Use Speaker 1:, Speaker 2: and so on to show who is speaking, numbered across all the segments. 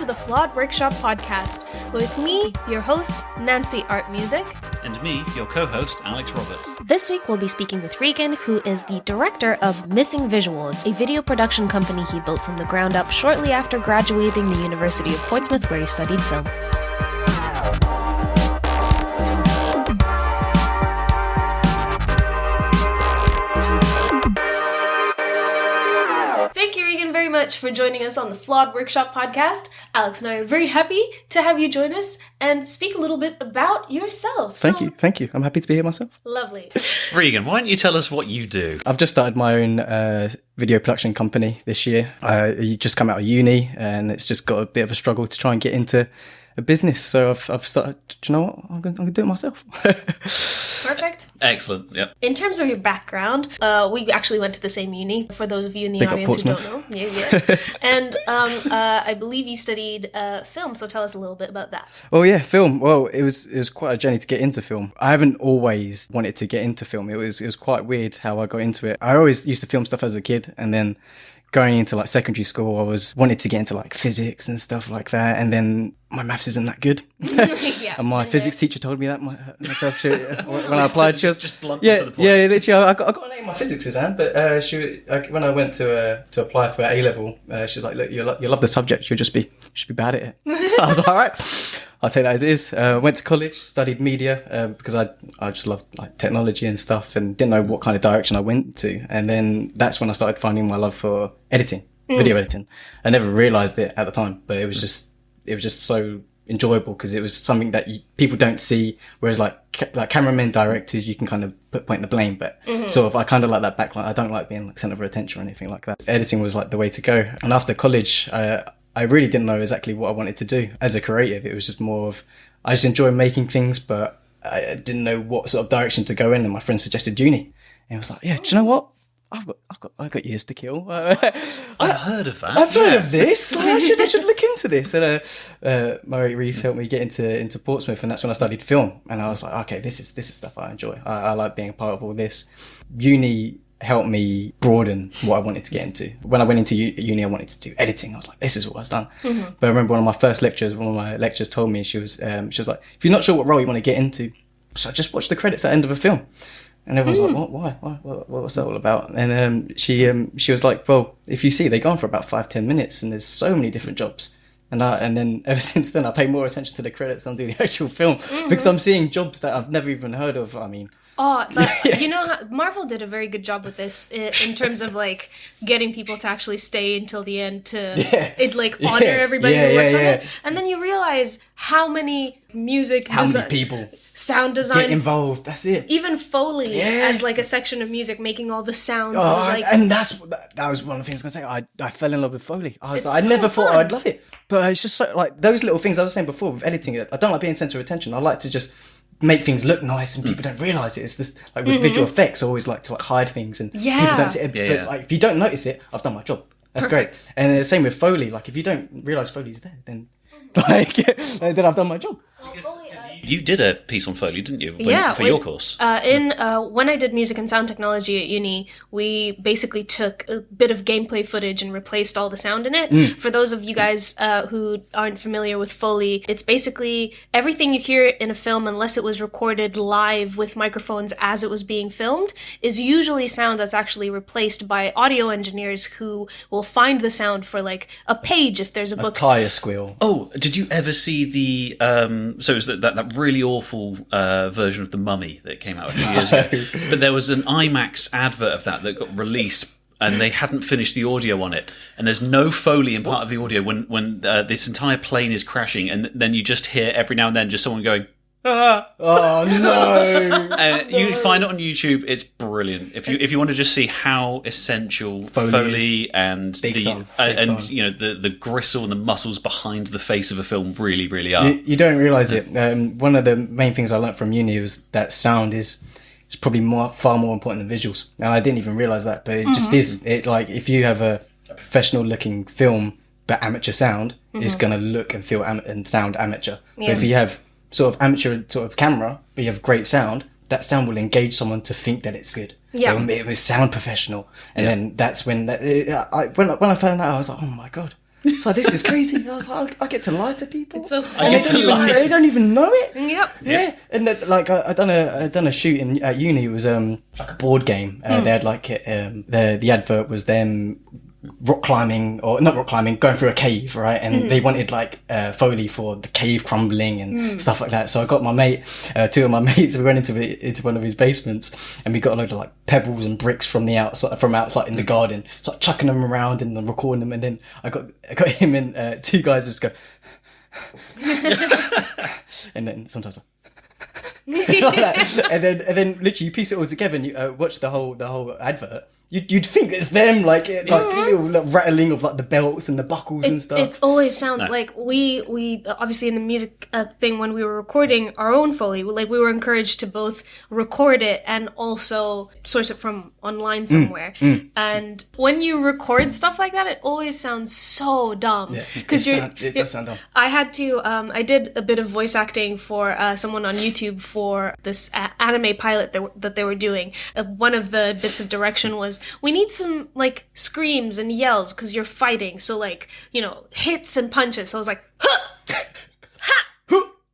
Speaker 1: to the Flawed Workshop Podcast with me, your host, Nancy Art Music.
Speaker 2: And me, your co-host, Alex Roberts.
Speaker 1: This week we'll be speaking with Regan, who is the director of Missing Visuals, a video production company he built from the ground up shortly after graduating the University of Portsmouth, where he studied film. Thank you, Regan, very much for joining us on the Flawed Workshop Podcast. Alex and I are very happy to have you join us and speak a little bit about yourself.
Speaker 3: Thank you. I'm happy to be here myself.
Speaker 1: Lovely.
Speaker 2: Regan, why don't you tell us what you do?
Speaker 3: I've just started my own video production company this year. You just come out of uni and it's just got a bit of a struggle to try and get into a business. So I've started, do you know what? I'm going to do it myself.
Speaker 1: Perfect.
Speaker 2: Excellent, yep.
Speaker 1: In terms of your background, we actually went to the same uni, for those of you in the
Speaker 3: Big up
Speaker 1: audience who don't
Speaker 3: Portsmouth.
Speaker 1: know. Yeah. And I believe you studied film, so tell us a little bit about that.
Speaker 3: Oh yeah, film. Well, it was quite a journey to get into film. I haven't always wanted to get into film. It was quite weird how I got into it. I always used to film stuff as a kid, and then going into like secondary school, I wanted to get into like physics and stuff like that, and then my maths isn't that good.
Speaker 1: Yeah,
Speaker 3: and my physics teacher told me that myself. When I applied, she was
Speaker 2: just blunt
Speaker 3: yeah,
Speaker 2: to the point.
Speaker 3: yeah, literally. I got an A in my physics exam, but when I went to apply for A level, she was like, "Look, you love the subject. You'll just be bad at it." I was like, "All right, I'll take that as it is." Went to college, studied media because I just loved like technology and stuff, and didn't know what kind of direction I went to. And then that's when I started finding my love for editing, video editing. I never realised it at the time, but it was just so enjoyable because it was something that people don't see. Whereas like cameramen, directors, you can kind of point the blame, but sort of I kind of like that backlight. I don't like being like centre of attention or anything like that. Editing was like the way to go. And after college, I really didn't know exactly what I wanted to do as a creative. It was just more of, I just enjoy making things, but I didn't know what sort of direction to go in. And my friend suggested uni, and I was like, yeah, do you know what? I've got years to kill.
Speaker 2: I've heard of that.
Speaker 3: I've heard of this. I should look into this. And my mate Reese helped me get into Portsmouth, and that's when I studied film. And I was like, okay, this is stuff I enjoy. I like being a part of all this. Uni helped me broaden what I wanted to get into. When I went into uni, I wanted to do editing. I was like, this is what I've done. But I remember one of my lecturers told me, she was like, if you're not sure what role you want to get into, so just watch the credits at the end of a film. And everyone's like, what? Why? What's that all about? And she was like, well, if you see, they go on for about 5-10 minutes, and there's so many different jobs. And then ever since then, I pay more attention to the credits than I do the actual film because I'm seeing jobs that I've never even heard of. I mean,
Speaker 1: you know, Marvel did a very good job with this in terms of like getting people to actually stay until the end to honor everybody who worked on it. And then you realize how many many people. Sound design,
Speaker 3: get involved. That's it.
Speaker 1: Even Foley as like a section of music, making all the sounds.
Speaker 3: And that was one of the things I was gonna say. I fell in love with Foley. I never thought I'd love it, but it's just so like those little things I was saying before with editing. I don't like being centre of attention. I like to just make things look nice and people don't realise it. It's this like with visual effects. I always like to like hide things and people don't see it. But like if you don't notice it, I've done my job. That's great. And the same with Foley. Like if you don't realise Foley's there, then then I've done my job.
Speaker 2: You did a piece on Foley, didn't you? For your course.
Speaker 1: When I did music and sound technology at uni, we basically took a bit of gameplay footage and replaced all the sound in it. For those of you guys who aren't familiar with Foley, it's basically everything you hear in a film, unless it was recorded live with microphones as it was being filmed, is usually sound that's actually replaced by audio engineers who will find the sound for like a page if there's a book.
Speaker 3: A tyre squeal.
Speaker 2: Oh, did you ever see the so it was that really awful version of The Mummy that came out a few years ago? But there was an IMAX advert of that got released, and they hadn't finished the audio on it, and there's no Foley in part of the audio when this entire plane is crashing, and then you just hear every now and then just someone going, "Ah!"
Speaker 3: Oh no!
Speaker 2: You find it on YouTube. It's brilliant. If you want to just see how essential Foley and you know the gristle and the muscles behind the face of a film really are.
Speaker 3: You don't realise it. One of the main things I learnt from uni was that sound is probably far more important than visuals, and I didn't even realise that, but it just is. It like if you have a professional looking film but amateur sound, it's gonna look and feel and sound amateur. But if you have sort of amateur sort of camera, but you have great sound, that sound will engage someone to think that it's good.
Speaker 1: Yeah.
Speaker 3: It will sound professional. And then that's when when I found out, I was like, oh my God, So this is crazy. I was like, I get to lie to people.
Speaker 1: It's so
Speaker 3: They don't even know it.
Speaker 1: Yep.
Speaker 3: Yeah, and then, like I done a shoot at uni. It was like a board game. They had like the advert was them rock climbing, or not rock climbing, going through a cave, right? And they wanted like Foley for the cave crumbling and stuff like that. So I got my mate, two of my mates, we went into one of his basements, and we got a load of like pebbles and bricks from outside in the garden, so chucking them around and recording them. And then I got him and two guys just go and then sometimes like that. and then literally you piece it all together and you watch the whole advert. You'd think it's them, like little rattling of like the belts and the buckles and stuff.
Speaker 1: It always sounds like we obviously in the music thing, when we were recording our own Foley, like we were encouraged to both record it and also source it from online somewhere. And when you record stuff like that, it always sounds so dumb. Because
Speaker 3: it does sound dumb.
Speaker 1: I had to I did a bit of voice acting for someone on YouTube for this anime pilot that they were doing. One of the bits of direction was, we need some like screams and yells because you're fighting, so like, you know, hits and punches. So I was like, huh, ha,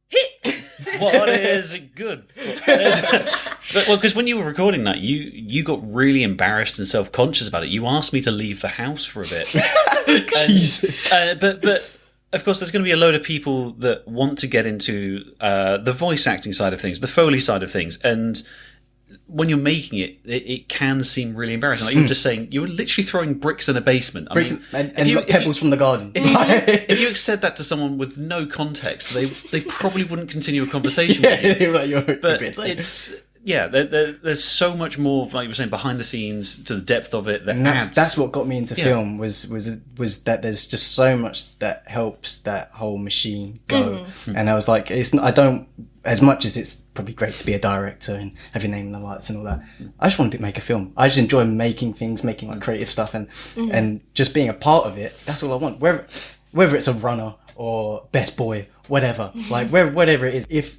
Speaker 1: hit.
Speaker 2: What is it good for? Well, because when you were recording that, you got really embarrassed and self-conscious about it. You asked me to leave the house for a bit.
Speaker 3: Jesus.
Speaker 2: But of course, there's going to be a load of people that want to get into the voice acting side of things, the Foley side of things, and when you're making it can seem really embarrassing. Like you were just saying, you were literally throwing bricks in a basement.
Speaker 3: And pebbles from the garden.
Speaker 2: If you had said that to someone with no context, they probably wouldn't continue a conversation with you. But it's there's so much more, like you were saying, behind the scenes to the depth of it.
Speaker 3: That's what got me into film was that there's just so much that helps that whole machine go. And I was like, I don't, as much as it's probably great to be a director and have your name in the lights and all that, I just want to make a film. I just enjoy making things, making like creative stuff, and just being a part of it. That's all I want. Whether it's a runner or best boy, whatever, like whatever it is, if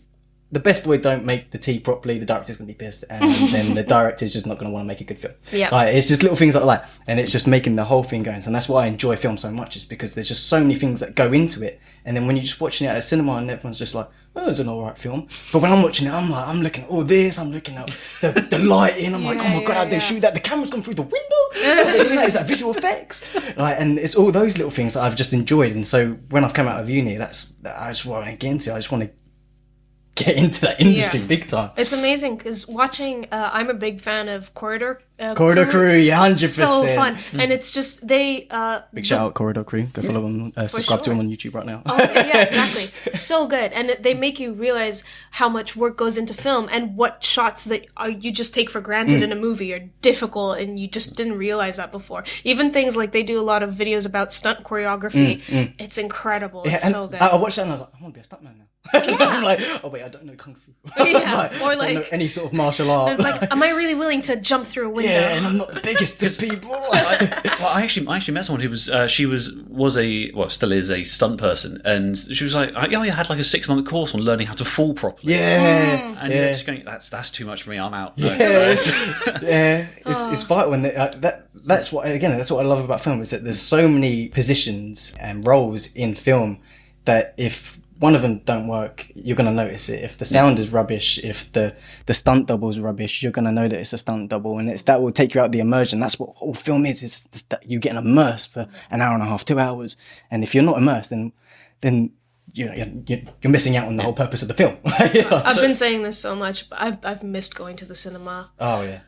Speaker 3: the best boy don't make the tea properly, the director's going to be pissed, and then the director's just not going to want to make a good film.
Speaker 1: Yeah.
Speaker 3: Like, it's just little things like that, and it's just making the whole thing going. And that's why I enjoy film so much, is because there's just so many things that go into it. And then when you're just watching it at a cinema and everyone's just like, oh, it's an alright film. But when I'm watching it, I'm looking at all this, I'm looking at the lighting, I'm like, oh my god, how'd they shoot that? The camera's gone through the window. Is that visual effects? Like, and it's all those little things that I've just enjoyed. And so when I've come out of uni, that's what I want to get into. I just want to get into that industry big time.
Speaker 1: It's amazing because watching, I'm a big fan of Corridor
Speaker 3: Crew, yeah, 100%.
Speaker 1: So fun. And it's just, they...
Speaker 3: big shout out Corridor Crew. Go follow them, subscribe to them on YouTube right now.
Speaker 1: Oh, yeah, exactly. So good. And they make you realize how much work goes into film and what shots that you just take for granted in a movie are difficult, and you just didn't realize that before. Even things like they do a lot of videos about stunt choreography. It's incredible.
Speaker 3: Yeah,
Speaker 1: It's so good.
Speaker 3: I watched that and I was like, I want to be a stuntman now. I'm like, oh wait, I don't know kung fu.
Speaker 1: Or
Speaker 3: don't know any sort of martial art.
Speaker 1: It's like, am I really willing to jump through a window?
Speaker 3: Yeah, and I'm not the biggest of people.
Speaker 2: I actually met someone who was still is a stunt person, and she was like, I had like a 6-month course on learning how to fall properly.
Speaker 3: Yeah,
Speaker 2: and you're just going, that's too much for me. I'm out.
Speaker 3: Yeah, it's vital, and that's what I love about film, is that there's so many positions and roles in film that if one of them don't work, you're going to notice it. If the sound is rubbish, if the stunt double is rubbish, you're going to know that it's a stunt double, and that will take you out of the immersion. That's what all film is that you're getting immersed for an hour and a half, 2 hours. And if you're not immersed, then you're missing out on the whole purpose of the film.
Speaker 1: I've been saying this so much, but I've missed going to the cinema.
Speaker 3: Oh yeah.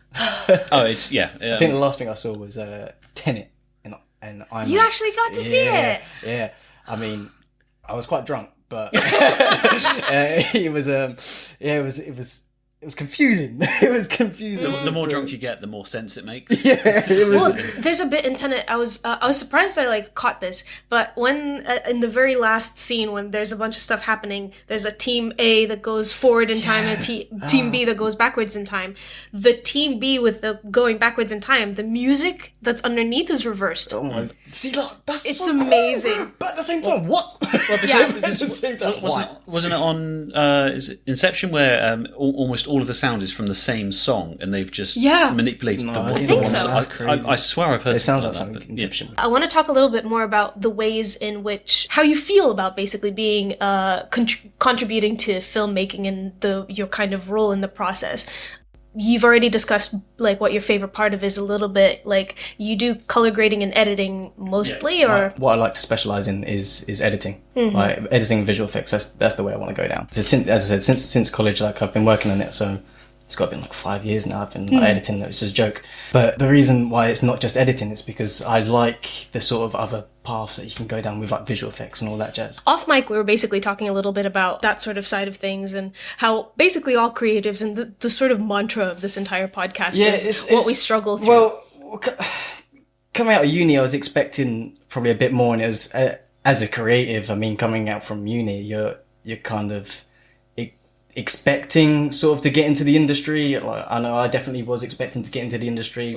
Speaker 2: I
Speaker 3: think the last thing I saw was Tenet, and IMAX.
Speaker 1: You actually got to see it.
Speaker 3: Yeah. I mean, I was quite drunk, but it was confusing. It was confusing.
Speaker 2: The more drunk you get, the more sense it makes.
Speaker 3: Yeah, it was.
Speaker 1: Well, there's a bit in Tenet. I was surprised I caught this, but when in the very last scene, when there's a bunch of stuff happening, there's a team A that goes forward in time and a team B that goes backwards in time. The team B with the going backwards in time, the music that's underneath is reversed.
Speaker 3: Oh my! See, look, it's
Speaker 1: so amazing.
Speaker 3: Cool. But at the same time, what?
Speaker 1: Yeah,
Speaker 2: wasn't it on is it Inception where almost all of the sound is from the same song, and they've just
Speaker 1: Yeah.
Speaker 2: manipulated
Speaker 3: No,
Speaker 2: the
Speaker 3: I
Speaker 2: one.
Speaker 1: think so.
Speaker 3: That's crazy.
Speaker 2: I swear I've heard
Speaker 3: It sounds like
Speaker 2: something
Speaker 3: something
Speaker 2: like that. But,
Speaker 3: Inception.
Speaker 1: I want to talk a little bit more about the ways in which how you feel about basically being contributing to filmmaking and your kind of role in the process. You've already discussed like what your favorite part of is a little bit. Like you do color grading and editing mostly, or
Speaker 3: What I like to specialize in is editing, like editing visual effects. That's the way I want to go down. So since, as I said, since college, like I've been working on it, so it's got to be like 5 years now. I've been like, editing. It's just a joke. But the reason why it's not just editing is because I like the sort of other paths that you can go down with, like visual effects and all that jazz.
Speaker 1: off mic, we were basically talking a little bit about that sort of side of things and how basically all creatives and the sort of mantra of this entire podcast is what we struggle through.
Speaker 3: Well, coming out of uni, I was expecting probably a bit more, and it was as a creative. I mean, coming out from uni, you're kind of expecting sort of to get into the industry. Like, I know I definitely was expecting to get into the industry.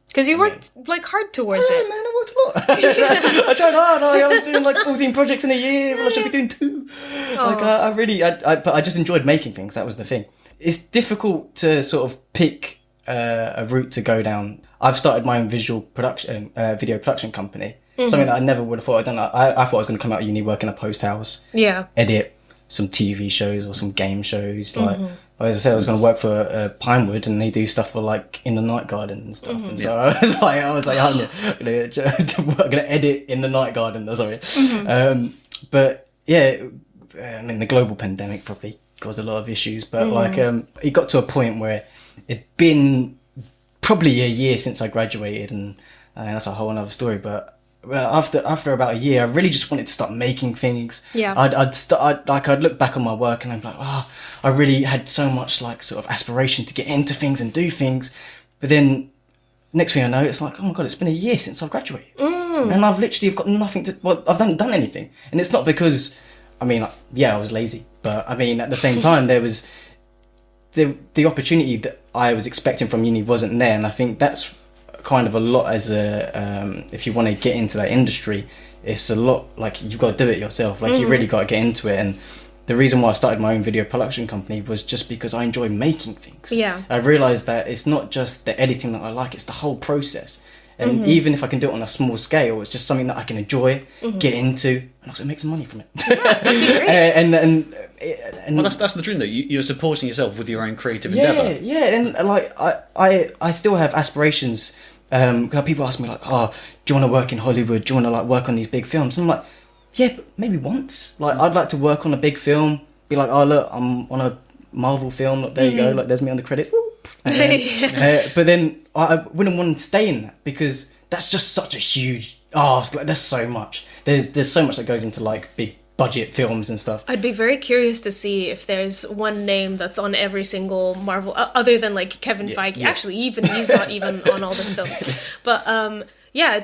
Speaker 1: Because you worked like hard towards
Speaker 3: Yeah,
Speaker 1: it.
Speaker 3: man, I worked a lot. I tried hard. I was doing like 14 projects in a year when I should be doing 2. Like but I just enjoyed making things. That was the thing. It's difficult to sort of pick a route to go down. I've started my own video production company. Something that I never would have thought I'd done. I thought I was going to come out of uni, work in a post house,
Speaker 1: Yeah.
Speaker 3: edit some TV shows or some game shows. Like as I said, I was going to work for Pinewood, and they do stuff for like in the Night Garden and stuff. And so I was like, I'm going to edit in the Night Garden or something. But yeah, I mean, the global pandemic probably caused a lot of issues. But like, it got to a point where it'd been probably a year since I graduated, and that's a whole other story. But after about a year, I really just wanted to start making things.
Speaker 1: Yeah.
Speaker 3: I'd look back on my work and I'm like, oh, I really had so much like sort of aspiration to get into things and do things. But then next thing I know, it's like, oh my God, it's been a year since I've graduated. And I've literally got nothing I've done anything. And it's not because, I mean, like, yeah, I was lazy. But I mean, at the same time, there was the opportunity that I was expecting from uni wasn't there. And I think that's kind of a lot as if you want to get into that industry, it's a lot like you've got to do it yourself. Like you really got to get into it. And the reason why I started my own video production company was just because I enjoy making things.
Speaker 1: Yeah.
Speaker 3: I realized that it's not just the editing that I like, it's the whole process. And even if I can do it on a small scale, it's just something that I can enjoy, get into, and also make some money from it. and
Speaker 2: Well, that's the dream, though. You're supporting yourself with your own creative endeavour.
Speaker 3: Yeah, and like I still have aspirations. People ask me like, "Oh, do you want to work in Hollywood? Do you want to like work on these big films?" And I'm like, "Yeah, but maybe once. Like, I'd like to work on a big film. Be like, oh look, I'm on a Marvel film. Look, there you go. Like, there's me on the credits. But then I wouldn't want to stay in that because that's just such a huge ask. Like, there's so much. There's so much that goes into like big budget films and stuff.
Speaker 1: I'd be very curious to see if there's one name that's on every single Marvel, other than like Kevin Feige.
Speaker 3: Yeah.
Speaker 1: Actually, even he's not even on all the films. But yeah,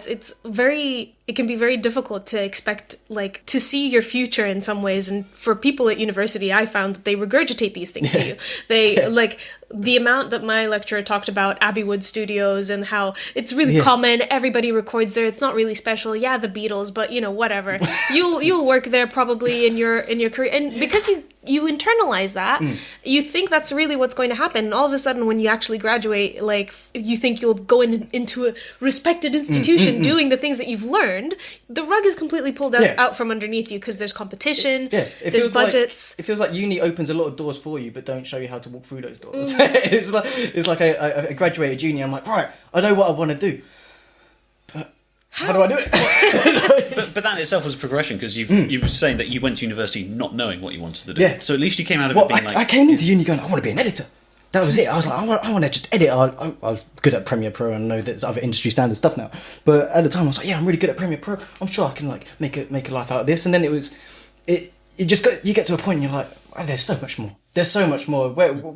Speaker 1: it can be very difficult to expect, like, to see your future in some ways. And for people at university, I found that they regurgitate these things to you. They, like, the amount that my lecturer talked about Abbey Wood Studios and how it's really common, everybody records there, it's not really special. Yeah, the Beatles, but, you know, whatever. You'll work there probably in your career. And because you internalize that, you think that's really what's going to happen. And all of a sudden, when you actually graduate, like, you think you'll go into a respected institution doing the things that you've learned, the rug is completely pulled out from underneath you because there's competition, there's budgets.
Speaker 3: It feels like uni opens a lot of doors for you, but don't show you how to walk through those doors. It's like a graduated junior. I'm like, right, I know what I want to do. But how do I do it?
Speaker 2: but that in itself was progression because you were saying that you went to university not knowing what you wanted to do.
Speaker 3: Yeah.
Speaker 2: So at least you came out of it being like...
Speaker 3: I came into uni going, I want to be an editor. That was it. I was like, I want to just edit. I was good at Premiere Pro and I know there's other industry standard stuff now. But at the time I was like, yeah, I'm really good at Premiere Pro. I'm sure I can like make a life out of this. And then you get to a point and you're like, oh, there's so much more. There's so much more.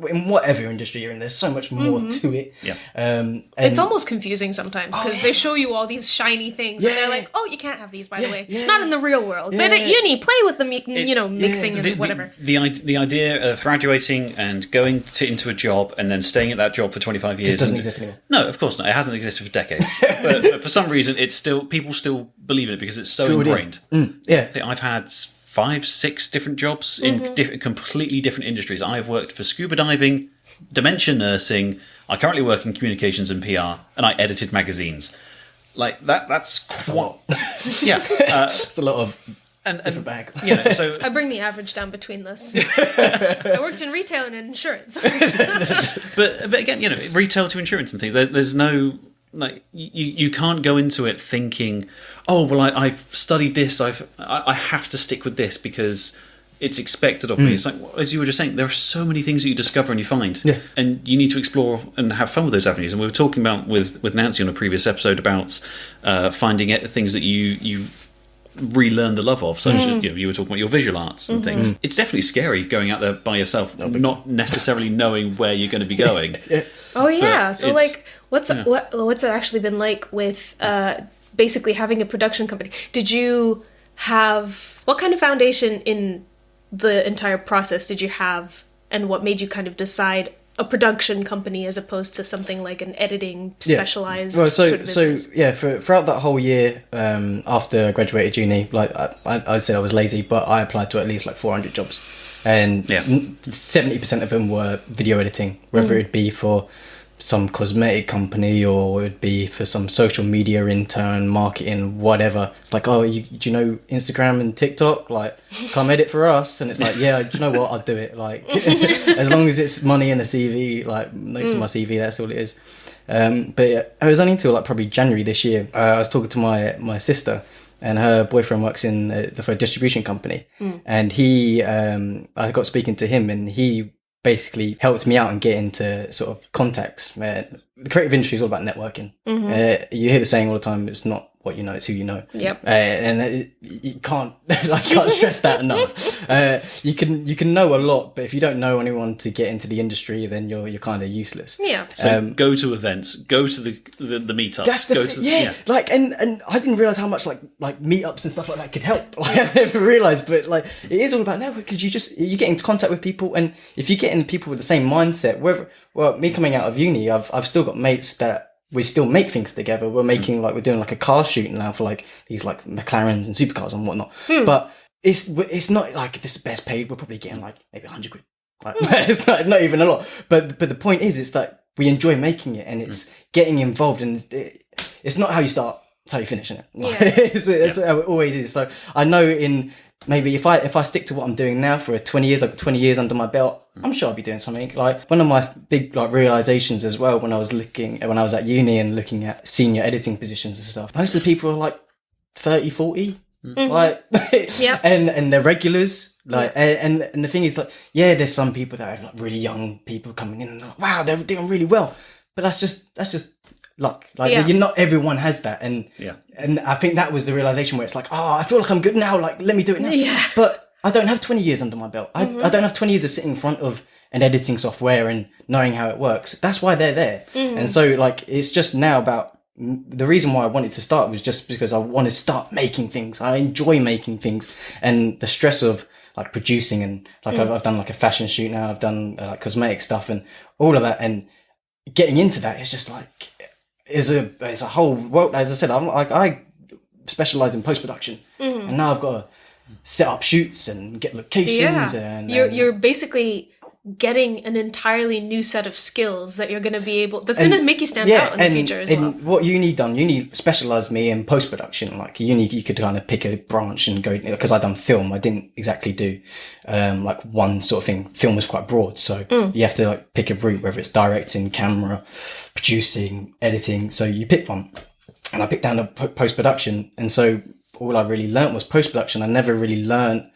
Speaker 3: In whatever industry you're in, there's so much more to it.
Speaker 2: Yeah.
Speaker 3: And
Speaker 1: it's almost confusing sometimes because they show you all these shiny things and they're like, oh, you can't have these, by the way.
Speaker 3: Yeah.
Speaker 1: Not in the real world. But at uni, play with them, mixing and whatever.
Speaker 2: The idea of graduating and going into a job and then staying at that job for 25 years...
Speaker 3: It doesn't exist anymore.
Speaker 2: No, of course not. It hasn't existed for decades. but for some reason, people still believe in it because it's so ingrained.
Speaker 3: Yeah.
Speaker 2: I've had 5-6 different jobs in completely different industries. I've worked for scuba diving dementia nursing. I currently work in communications and PR, and I edited magazines. Like that's
Speaker 3: a lot.
Speaker 2: Yeah,
Speaker 3: It's a lot of different bag.
Speaker 2: So
Speaker 1: I bring the average down between this. I worked in retail and in insurance.
Speaker 2: but again, retail to insurance and things. There's no like you can't go into it thinking, oh well, I've studied this. I have to stick with this because it's expected of me. It's like, as you were just saying, there are so many things that you discover and you find, and you need to explore and have fun with those avenues. And we were talking about with Nancy on a previous episode about finding things that you relearn the love of, such as you were talking about your visual arts and things. It's definitely scary going out there by yourself, not necessarily knowing where you're going to be going.
Speaker 1: Oh yeah. So like, what's it actually been like with basically having a production company? Did you have what kind of foundation in the entire process did you have, and what made you kind of decide a production company as opposed to something like an editing specialized sort of business?
Speaker 3: Throughout that whole year after I graduated uni, like I said, I was lazy, but I applied to at least like 400 jobs, and 70% of them were video editing, whether it'd be for some cosmetic company or it'd be for some social media intern, marketing, whatever. It's like, oh, do you know Instagram and TikTok? Like, come edit for us. And it's like, yeah, do you know what? I'll do it. Like, as long as it's money and a CV, like notes on my CV, that's all it is. But yeah, it was only until like probably January this year. I was talking to my sister, and her boyfriend works for a distribution company. And I got speaking to him, and he basically helped me out and get into sort of contacts. The creative industry is all about networking. You hear the saying all the time, it's not what you know, it's who you know.
Speaker 1: Yep.
Speaker 3: You can't stress that enough. You can know a lot, but if you don't know anyone to get into the industry, then you're kind of useless.
Speaker 1: Yeah.
Speaker 2: So go to events, go to the meetups.
Speaker 3: That's like, and I didn't realize how much like meetups and stuff like that could help. Like I never realized, but like it is all about network, because you get into contact with people, and if you get in people with the same mindset, me coming out of uni, I've still got mates that we still make things together. We're making we're doing like a car shoot now for like these like McLarens and supercars and whatnot. But it's not like this is best paid. We're probably getting like maybe 100 quid. Like, it's not even a lot. But the point is that we enjoy making it, and it's getting involved, and it's not how you start, it's how you finish, isn't it? It's how it always is. So I know maybe if I stick to what I'm doing now for 20 years, I've got 20 years under my belt, I'm sure I'll be doing something. Like one of my big realizations as well, when I was at uni and looking at senior editing positions and stuff, most of the people are like 30, 40. Like, and they're regulars. Like, and the thing is, like, yeah, there's some people that have like really young people coming in and like, wow, they're doing really well. But that's just luck. Like, not everyone has that. And I think that was the realization where it's like, oh, I feel like I'm good now. Like, let me do it now. Yeah. But I don't have 20 years under my belt. I don't have 20 years of sitting in front of an editing software and knowing how it works. That's why they're there. And so, like, it's just now about, the reason why I wanted to start was just because I wanted to start making things. I enjoy making things, and the stress of like producing, and like I've done like a fashion shoot now. I've done like cosmetic stuff and all of that, and getting into that is just like, is a whole world. As I said, I specialize in post-production, and now I've got to set up shoots and get locations. And
Speaker 1: you're basically getting an entirely new set of skills that you're going to be able, that's going to make you stand out in the future as well.
Speaker 3: And what uni specialised me in post-production. Like uni, you could kind of pick a branch and go, because I'd done film, I didn't exactly do like one sort of thing. Film was quite broad, so you have to like pick a route, whether it's directing, camera, producing, editing. So you pick one, and I picked down the post-production. And so all I really learnt was post-production. I never really learnt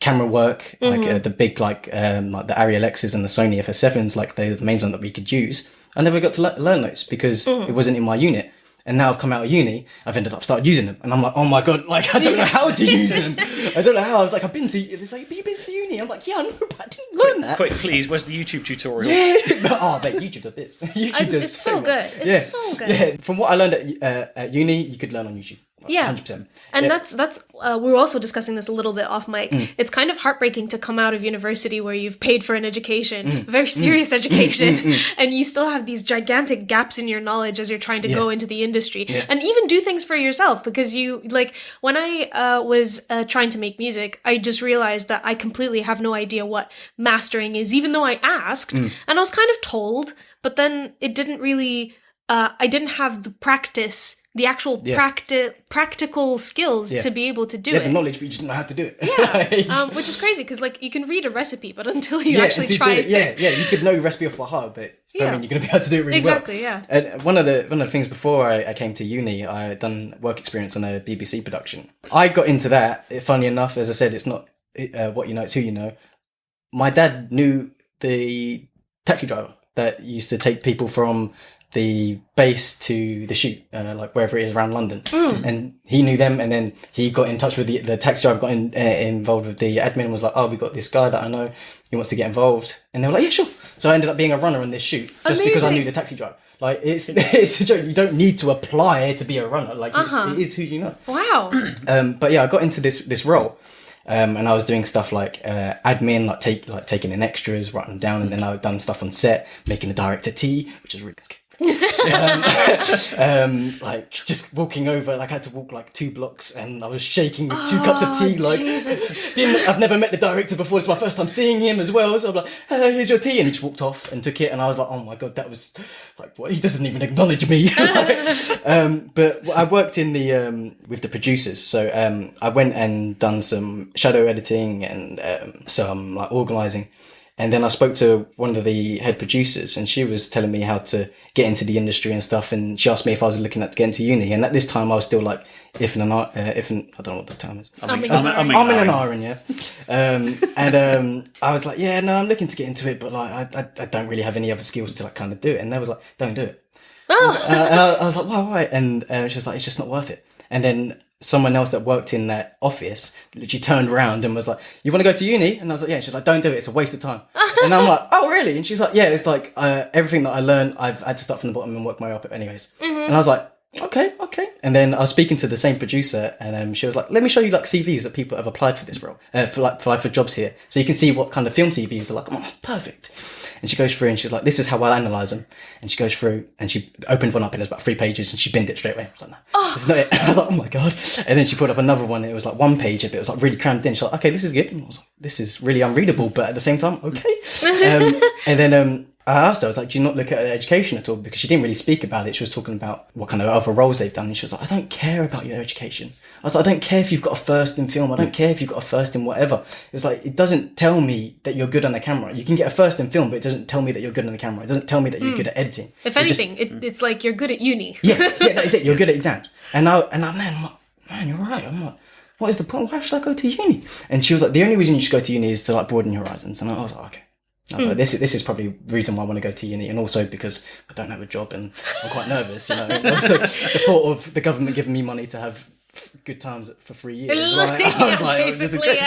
Speaker 3: camera work, like the big like the Arri Alexas and the Sony FS7s, like the main one that we could use. I never got to learn those because it wasn't in my unit. And now I've come out of uni, I've ended up started using them, and I'm like, oh my god, like I don't know how to use them. I don't know how. I was like, it's like, but you've been to uni. I'm like, yeah, I know, but I didn't learn that.
Speaker 2: Quick, please, where's the YouTube tutorial?
Speaker 3: Yeah, but YouTube does this. YouTube does
Speaker 1: it's so good. It's so good.
Speaker 3: Yeah, from what I learned at uni, you could learn on YouTube.
Speaker 1: Yeah.
Speaker 3: 100%.
Speaker 1: And that's we were also discussing this a little bit off mic. It's kind of heartbreaking to come out of university where you've paid for an education, very serious education, and you still have these gigantic gaps in your knowledge as you're trying to go into the industry and even do things for yourself. Because you, like, when I was trying to make music, I just realized that I completely have no idea what mastering is, even though I asked, and I was kind of told, but then it didn't really, I didn't have the practice, the actual practical skills to be able to do it.
Speaker 3: The knowledge, but you just didn't know how to do it.
Speaker 1: Yeah, which is crazy because, like, you can read a recipe, but until you actually try it.
Speaker 3: Yeah, you could know your recipe off by heart, but I mean, you're going to be able to do it really well.
Speaker 1: Exactly, yeah.
Speaker 3: And one of the things before I came to uni, I had done work experience on a BBC production. I got into that, funny enough, as I said, it's not what you know, it's who you know. My dad knew the taxi driver that used to take people from the base to the shoot, like wherever it is around London. And he knew them, and then he got in touch with the taxi driver, got involved with the admin, and was like, oh, we got this guy that I know, he wants to get involved. And they were like, yeah, sure. So I ended up being a runner on this shoot, just because I knew the taxi driver. Like, it's a joke. You don't need to apply to be a runner. Like, it is who you know.
Speaker 1: Wow.
Speaker 3: But yeah, I got into this role. And I was doing stuff like admin, like taking in extras, writing them down, and then I've done stuff on set, making the director tea, which is really good. Like just walking over, like I had to walk like 2 blocks, and I was shaking with 2 cups of tea. Like, I've never met the director before. It's my first time seeing him as well. So I'm like, here's your tea, and he just walked off and took it, and I was like, oh my god, that was like, what? He doesn't even acknowledge me. But I worked in the with the producers, so I went and done some shadow editing and some like organising. And then I spoke to one of the head producers, and she was telling me how to get into the industry and stuff. And she asked me if I was looking at getting to uni. And at this time, I was still like, I don't know what the term is. I'm in an iron, yeah. And I was like, yeah, no, I'm looking to get into it, but like, I don't really have any other skills to like kind of do it. And they was like, don't do it. And I was like, why? And she was like, it's just not worth it. And then someone else that worked in that office literally turned around and was like, you want to go to uni? And I was like, yeah. And she's like, don't do it, it's a waste of time. And I'm like, oh really? And she's like, yeah, it's like everything that I learned, I've had to start from the bottom and work my way up anyways. And I was like, okay. And then I was speaking to the same producer, and she was like, let me show you like CVs that people have applied for this role, for jobs here, so you can see what kind of film CVs are like. Oh, perfect. And she goes through and she's like, this is how I analyse them. And she goes through and she opened one up and it was about 3 pages, and she binned it straight away. I was like, no, this is not it. And I was like, oh my god. And then she put up another one and it was like 1 page, but it was like really crammed in. She's like, okay, this is good. And I was like, this is really unreadable, but at the same time, okay. And then I asked her, I was like, do you not look at education at all? Because she didn't really speak about it. She was talking about what kind of other roles they've done. And she was like, I don't care about your education. I was like, I don't care if you've got a first in film. I don't care if you've got a first in whatever. It was like, it doesn't tell me that you're good on the camera. You can get a first in film, but it doesn't tell me that you're good on the camera. It doesn't tell me that you're good at editing.
Speaker 1: If anything, it's like you're good at uni.
Speaker 3: Yes, yeah, that is it. You're good at exams. And I'm like, man, you're right. I'm like, what is the point? Why should I go to uni? And she was like, the only reason you should go to uni is to like broaden your horizons. And I was like, okay. I was like, this is probably the reason why I want to go to uni, and also because I don't have a job and I'm quite nervous, you know. And also the thought of the government giving me money to have good times for 3 years. Like, I was like, this is great.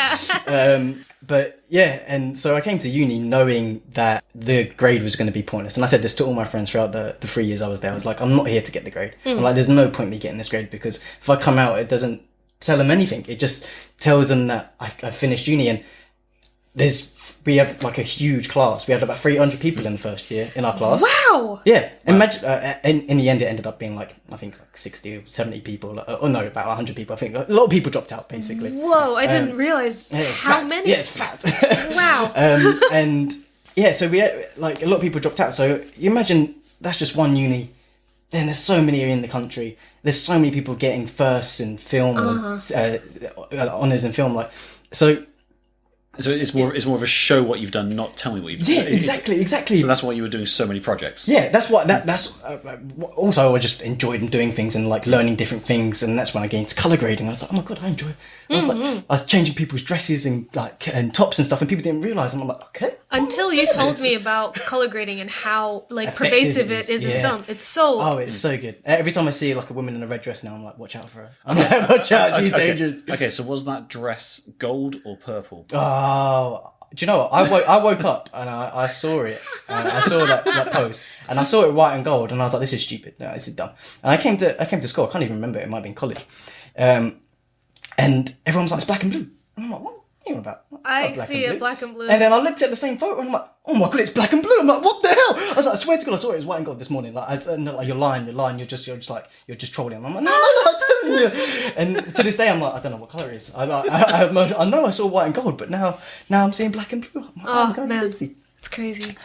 Speaker 3: But yeah, and so I came to uni knowing that the grade was going to be pointless. And I said this to all my friends throughout the 3 years I was there. I was like, I'm not here to get the grade. I'm like, there's no point me getting this grade, because if I come out, it doesn't tell them anything. It just tells them that I finished uni, and we have like a huge class. We had about 300 people in the first year in our class.
Speaker 1: Wow!
Speaker 3: Yeah. Imagine, in the end, it ended up being like, I think like 60 or 70 people. Or no, about 100 people. I think a lot of people dropped out, basically.
Speaker 1: Whoa, I didn't realise how many.
Speaker 3: Yeah, it's fat.
Speaker 1: Wow.
Speaker 3: And yeah, so we had, like, a lot of people dropped out. So you imagine that's just one uni. Then there's so many in the country. There's so many people getting firsts in film, honours in film. Like, so
Speaker 2: it's more of a show what you've done, not tell me what you've done.
Speaker 3: Yeah, exactly.
Speaker 2: So that's why you were doing so many projects.
Speaker 3: Yeah, that's what also I just enjoyed doing things and like learning different things, and that's when I got into colour grading. I was like, oh my god, I enjoy it. I was changing people's dresses and like and tops and stuff, and people didn't realise, and I'm like, okay.
Speaker 1: Until you told me about colour grading and how like pervasive it is in film. It's so
Speaker 3: it's so good. Every time I see like a woman in a red dress now, I'm like, watch out for her. I'm like, watch out, she's dangerous.
Speaker 2: Okay, so was that dress gold or purple?
Speaker 3: Oh, do you know what? I woke up and I saw it. I saw that post, and I saw it white and gold, and I was like, this is stupid. No, this is dumb. And I came to school. I can't even remember. It might have been college. And everyone's like, it's black and blue. And I'm like, what are you on about?
Speaker 1: I see it black and blue.
Speaker 3: And then I looked at the same photo and I'm like, oh my god, it's black and blue. I'm like, what the hell? I was like, I swear to God, I saw it was white and gold this morning. Like, you're lying, you're just trolling. I'm like, no, I'm telling you. And to this day, I'm like, I don't know what colour it is. I know I saw white and gold, but now I'm seeing black and blue. I'm like,
Speaker 1: oh man,
Speaker 3: crazy.
Speaker 1: It's crazy.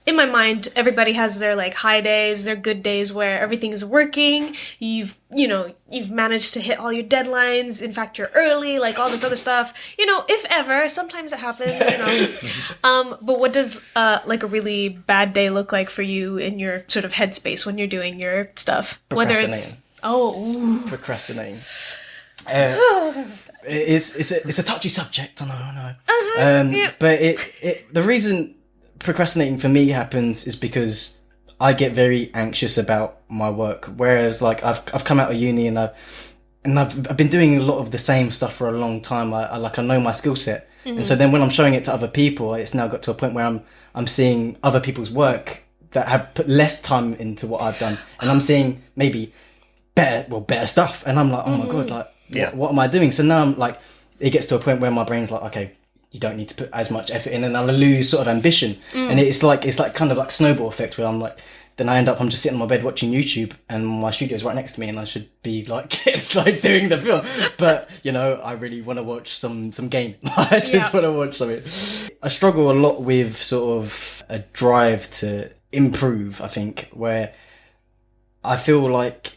Speaker 1: In my mind, everybody has their like high days, their good days where everything is working. You've managed to hit all your deadlines. In fact, you're early, like all this other stuff. If ever, sometimes it happens, But what does like a really bad day look like for you in your sort of headspace when you're doing your stuff? Whether it's
Speaker 3: procrastinating. It's a touchy subject. I know. But the reason procrastinating for me happens is because I get very anxious about my work. Whereas like I've come out of uni and I've been doing a lot of the same stuff for a long time. I know my skill set, and so then when I'm showing it to other people, it's now got to a point where I'm seeing other people's work that have put less time into what I've done, and I'm seeing maybe better stuff, and I'm like, oh my god, like what am I doing? So now I'm like, it gets to a point where my brain's like, okay, you don't need to put as much effort in, and I lose sort of ambition. And it's like kind of like snowball effect where I'm like, then I'm just sitting on my bed watching YouTube, and my studio's right next to me, and I should be like doing the film, but I really want to watch some game. I just want to watch something. I struggle a lot with sort of a drive to improve, I think, where I feel like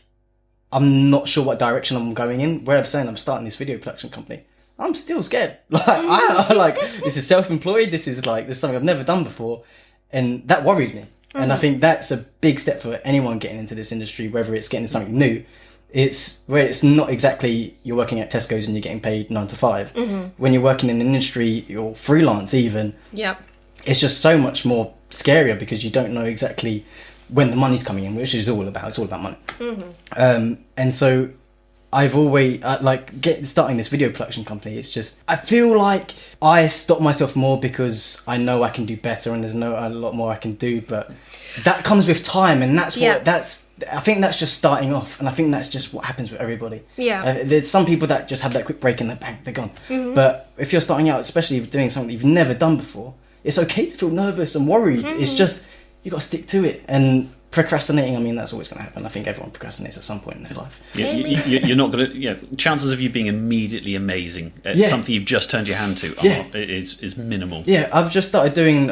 Speaker 3: I'm not sure what direction I'm going in. Where I'm saying I'm starting this video production company, I'm still scared. Like this is self-employed. This is something I've never done before, and that worries me. And I think that's a big step for anyone getting into this industry, whether it's getting into something new. It's where it's not exactly you're working at Tesco's and you're getting paid 9 to 5. When you're working in an industry, you're freelance even. Yeah, it's just so much more scarier because you don't know exactly when the money's coming in, which is all about. It's all about money. And so I've always starting this video production company. It's just I feel like I stop myself more because I know I can do better, and there's a lot more I can do. But that comes with time, and I think that's just starting off, and I think that's just what happens with everybody. Yeah, there's some people that just have that quick break and they're gone. But if you're starting out, especially doing something you've never done before, it's okay to feel nervous and worried. It's just you got to stick to it. And procrastinating, I mean, that's always going to happen. I think everyone procrastinates at some point in their life.
Speaker 2: Yeah, you're not going to. Chances of you being immediately amazing at something you've just turned your hand to is minimal. Yeah,
Speaker 3: I've just started doing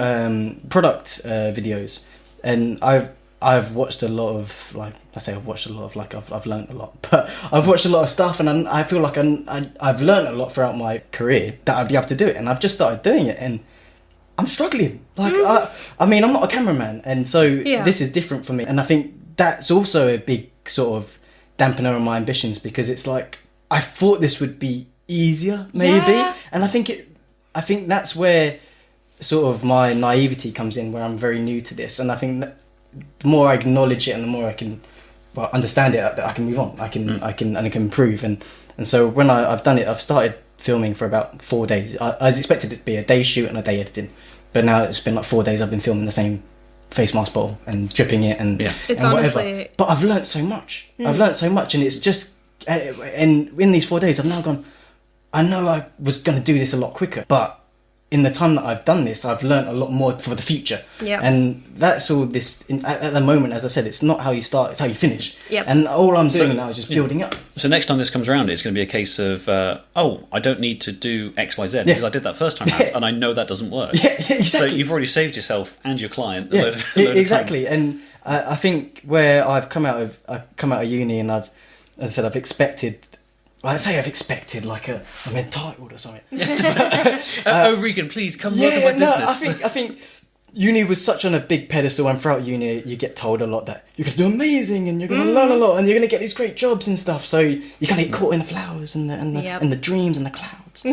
Speaker 3: product videos, and I've watched a lot of I've learned a lot, but I've watched a lot of stuff, and I feel like I've learned a lot throughout my career that I'd be able to do it, and I've just started doing it, and I'm struggling. I mean, I'm not a cameraman, and so this is different for me. And I think that's also a big sort of dampener on my ambitions, because it's like I thought this would be easier, maybe, and I think that's where sort of my naivety comes in, where I'm very new to this, and I think that the more I acknowledge it and the more I can understand it, I can move on. I can improve, and so when I've done it, I've started filming for about 4 days. I was expected it to be a day shoot and a day editing, but now it's been like 4 days. I've been filming the same face mask bottle and dripping it and
Speaker 1: it's
Speaker 3: and
Speaker 1: honestly
Speaker 3: whatever. But I've learnt so much. And it's just, and in these 4 days I've now gone, I know I was going to do this a lot quicker, but in the time that I've done this, I've learnt a lot more for the future. Yeah. And that's all this, at the moment, as I said, it's not how you start, it's how you finish. Yep. And all I'm doing now is just building up.
Speaker 2: So next time this comes around, it's going to be a case of, I don't need to do X, Y, Z, because I did that first time round, and I know that doesn't work. Yeah, exactly. So you've already saved yourself and your client a load of
Speaker 3: exactly.
Speaker 2: time.
Speaker 3: And I think where I've come out of uni, and I've expected like I'm entitled or something.
Speaker 2: Regan, please come work in my business.
Speaker 3: I think uni was such on a big pedestal, and throughout uni you get told a lot that you're going to do amazing and you're going to learn a lot and you're going to get these great jobs and stuff. So you kind of get caught in the flowers and the dreams and the clouds.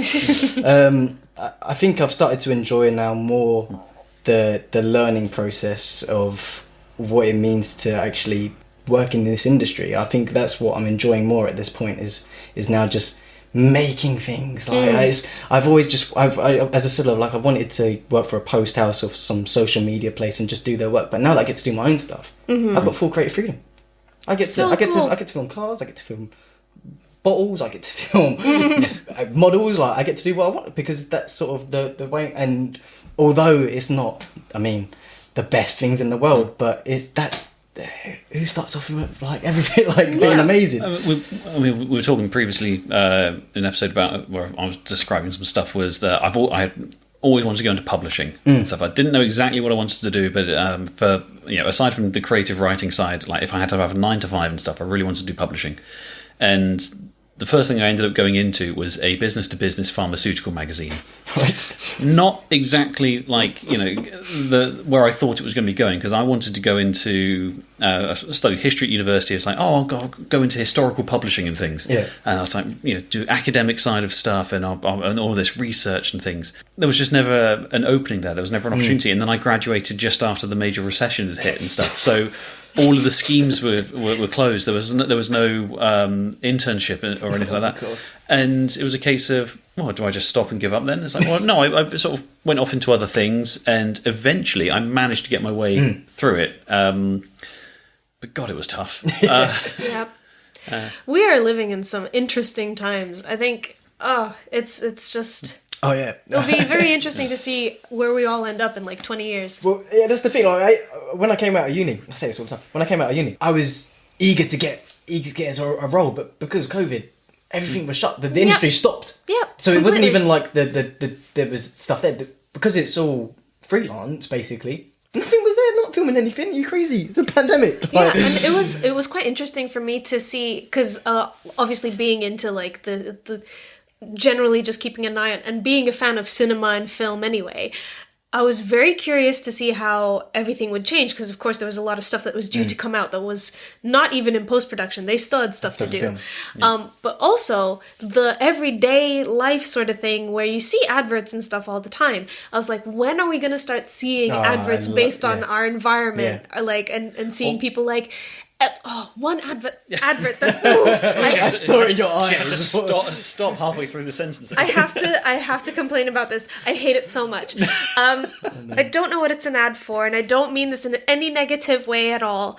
Speaker 3: I think I've started to enjoy now more the learning process of what it means to actually work in this industry. I think that's what I'm enjoying more at this point is now just making things. As I said, I wanted to work for a post house or some social media place and just do their work, but now that I get to do my own stuff, I've got full creative freedom. I get to film cars, I get to film bottles, I get to film models, like I get to do what I want, because that's sort of the way. And although it's not, I mean, the best things in the world, but that's who starts off with like everything like being amazing.
Speaker 2: We were talking previously in an episode about where I was describing some stuff, was that I always wanted to go into publishing and stuff. I didn't know exactly what I wanted to do, but for aside from the creative writing side, like if I had to have a 9 to 5 and stuff, I really wanted to do publishing. And the first thing I ended up going into was a business-to-business pharmaceutical magazine.
Speaker 3: Right.
Speaker 2: Not exactly like where I thought it was going to be going, because I wanted to go into I studied history at university. It's like, I'll go into historical publishing and things.
Speaker 3: Yeah.
Speaker 2: And I was like, do academic side of stuff and all this research and things. There was just never an opening there. There was never an opportunity. And then I graduated just after the major recession had hit and stuff. So all of the schemes were closed. There was no internship or anything like that. God. And it was a case of, do I just stop and give up then? It's like, well, no, I sort of went off into other things, and eventually I managed to get my way through it. But God, it was tough.
Speaker 1: Yeah. We are living in some interesting times. I think, it's just...
Speaker 3: Oh, yeah.
Speaker 1: It'll be very interesting to see where we all end up in like 20 years.
Speaker 3: Well, yeah, that's the thing. Like, when I came out of uni, I say this all the time. When I came out of uni, I was eager to get into a role, but because of COVID, everything was shut. The industry stopped.
Speaker 1: Yeah.
Speaker 3: So it wasn't even like there was stuff there. Because it's all freelance, basically. Nothing was there. Not filming anything. Are you crazy? It's a pandemic.
Speaker 1: Yeah, and it was quite interesting for me to see, because obviously being into like the generally just keeping an eye on and being a fan of cinema and film anyway, I was very curious to see how everything would change, because of course there was a lot of stuff that was due to come out that was not even in post-production. They still had stuff to do. Yeah. But also the everyday life sort of thing where you see adverts and stuff all the time. I was like, when are we going to start seeing adverts based on our environment? Like, and seeing people like... one advert that
Speaker 3: I saw it in your eyes.
Speaker 2: You have to stop halfway through the sentence.
Speaker 1: I have to complain about this. I hate it so much. I don't know what it's an ad for, and I don't mean this in any negative way at all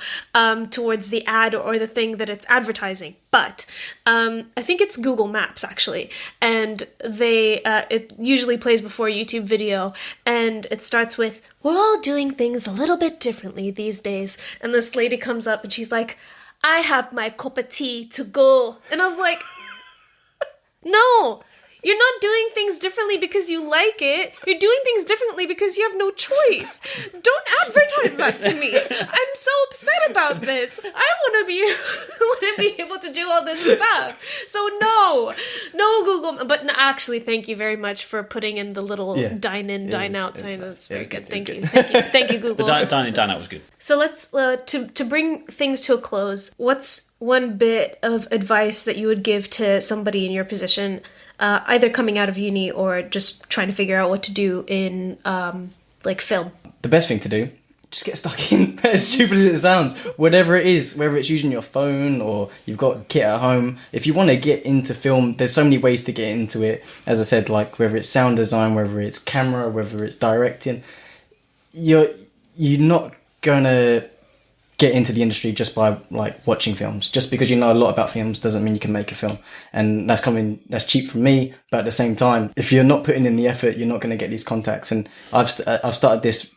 Speaker 1: towards the ad or the thing that it's advertising. But I think it's Google Maps, actually, and it usually plays before a YouTube video, and it starts with, "We're all doing things a little bit differently these days," and this lady comes up and she's like, "I have my cup of tea to go," and I was like, no. You're not doing things differently because you like it. You're doing things differently because you have no choice. Don't advertise that to me. I'm so upset about this. I want to be able to do all this stuff. So no Google. But actually, thank you very much for putting in the little dine in, dine out sign. That's very good. Thank you, Google.
Speaker 2: The dine in, dine out was good.
Speaker 1: So let's to bring things to a close. What's one bit of advice that you would give to somebody in your position? Either coming out of uni or just trying to figure out what to do in like film.
Speaker 3: The best thing to do, just get stuck in. As stupid as it sounds, whatever it is, whether it's using your phone or you've got kit at home, if you want to get into film, there's so many ways to get into it. As I said, like whether it's sound design, whether it's camera, whether it's directing, you're not gonna get into the industry just by like watching films. Just because you know a lot about films doesn't mean you can make a film, and that's cheap from me. But at the same time, if you're not putting in the effort, you're not going to get these contacts. And I've started this